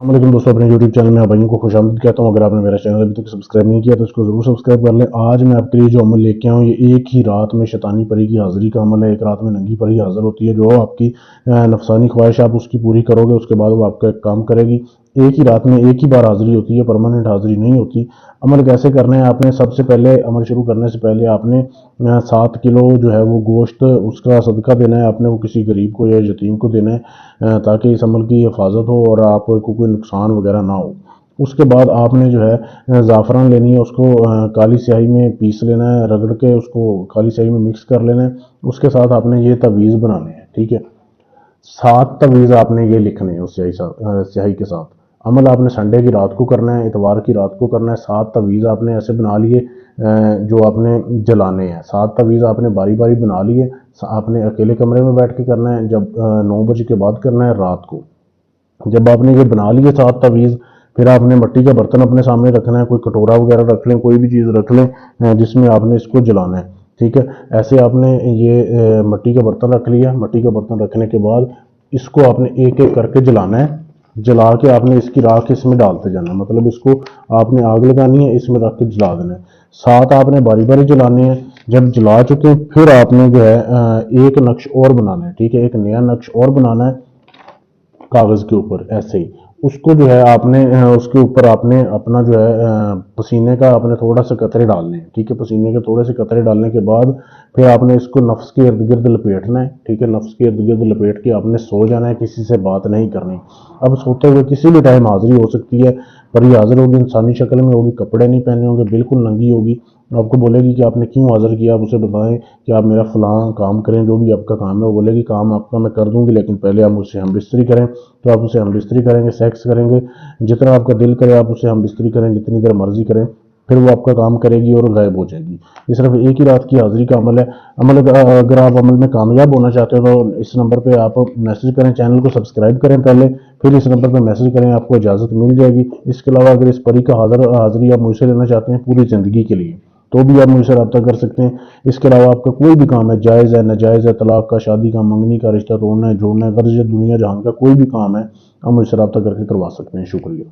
वालेकुम दोस्तों, अपने YouTube चैनल में भाइयों को खुशामदीद कहता हूँ। अगर आपने मेरा चैनल अभी तक सब्सक्राइब नहीं किया तो इसको ज़रूर सब्सक्राइब कर लें। आज मैं आपके लिए जो अमल लेके आऊँ, ये एक ही रात में शैतानी परी की हाज़िरी का अमल है। एक रात में नंगी परी हाज़िर होती है, जो आपकी नफसानी ख्वाहिश आप उसकी पूरी करोगे, उसके बाद वो आपका एक काम करेगी। एक ही रात में एक ही बार हाज़िरी होती है, परमानेंट हाज़िरी नहीं होती। अमल कैसे करना है, आपने सबसे पहले अमल शुरू करने से पहले आपने 7 किलो जो है वो गोश्त, उसका सदका देना है। आपने वो किसी गरीब को या यतीम को देना है, ताकि इस अमल की हिफाजत हो और आपको कोई नुकसान वगैरह ना हो। उसके बाद आपने जो है ज़ाफ़रान लेनी है, उसको काली स्याही में पीस लेना है, रगड़ के उसको काली स्याही में मिक्स कर लेना है। उसके साथ आपने ये तवीज़ बनाने हैं, ठीक है। 7 तवीज़ आपने ये लिखने हैं उस स्याही के साथ। अमल आपने संडे की रात को करना है, इतवार की रात को करना है। 7 तवीज़ आपने ऐसे बना लिए जो आपने जलाने हैं। 7 तवीज़ आपने बारी बारी बना लिए। आपने अकेले कमरे में बैठ के करना है, जब 9 बजे के बाद करना है रात को। जब आपने ये बना लिए 7 तवीज़, फिर आपने मिट्टी का बर्तन अपने सामने रखना है। कोई कटोरा वगैरह रख लें, कोई भी चीज़ रख लें जिसमें आपने इसको जलाना है, ठीक है। ऐसे आपने ये मिट्टी का बर्तन रख लिया। मिट्टी का बर्तन रखने के बाद इसको आपने एक एक करके जलाना है। जला के आपने इसकी राख इसमें डालते जाना है, मतलब इसको आपने आग लगानी है, इसमें रख के जला देना है। 7 आपने बारी बारी जलाने हैं। जब जला चुके फिर आपने जो है एक नक्श और बनाना है, ठीक है। एक नया नक्श और बनाना है कागज़ के ऊपर, ऐसे ही उसको जो है आपने उसके ऊपर आपने अपना जो है पसीने का आपने थोड़ा सा कतरे डालने हैं, ठीक है। पसीने के थोड़े से कतरे डालने के बाद फिर आपने इसको नफ्स के इर्द गिर्द लपेटना है, ठीक है। नफ्स के इर्द गिर्द लपेट के आपने सो जाना है, किसी से बात नहीं करनी। अब सोते हुए किसी भी टाइम हाजिरी हो सकती है, पर ये हाजिर होगी इंसानी शक्ल में होगी, कपड़े नहीं पहने होंगे, बिल्कुल नंगी होगी। आपको बोलेगी कि आपने क्यों हाजिर किया, आप उसे बताएं कि आप मेरा फलां काम करें, जो भी आपका काम है। वो बोलेगी काम आपका मैं कर दूंगी, लेकिन पहले आप मुझसे हम बिस्तरी करें। तो आप उसे हम बिस्तरी करेंगे, सेक्स करेंगे, जितना आपका दिल करे आप उसे हम बिस्तरी करें, जितनी देर मर्जी करें। फिर वो आपका काम करेगी और गायब हो जाएगी। ये सिर्फ एक ही रात की हाजिरी का अमल है। अगर आप अमल में कामयाब होना चाहते हो तो इस नंबर पे आप मैसेज करें, चैनल को सब्सक्राइब करें पहले, फिर इस नंबर पर मैसेज करें, आपको इजाज़त मिल जाएगी। इसके अलावा अगर इस परी का हाजिरी आप मुझसे लेना चाहते हैं पूरी ज़िंदगी के लिए, तो भी आप मुझसे रब्ता कर सकते हैं। इसके अलावा आपका कोई भी काम है, जायज़ है, नाजायज़ है, तलाक का, शादी का, मंगनी का, रिश्ता तोड़ना है, जोड़ना है, गर्ज है, दुनिया जहान का कोई भी काम है, आप मुझसे रब्ता करके करवा सकते हैं। शुक्रिया।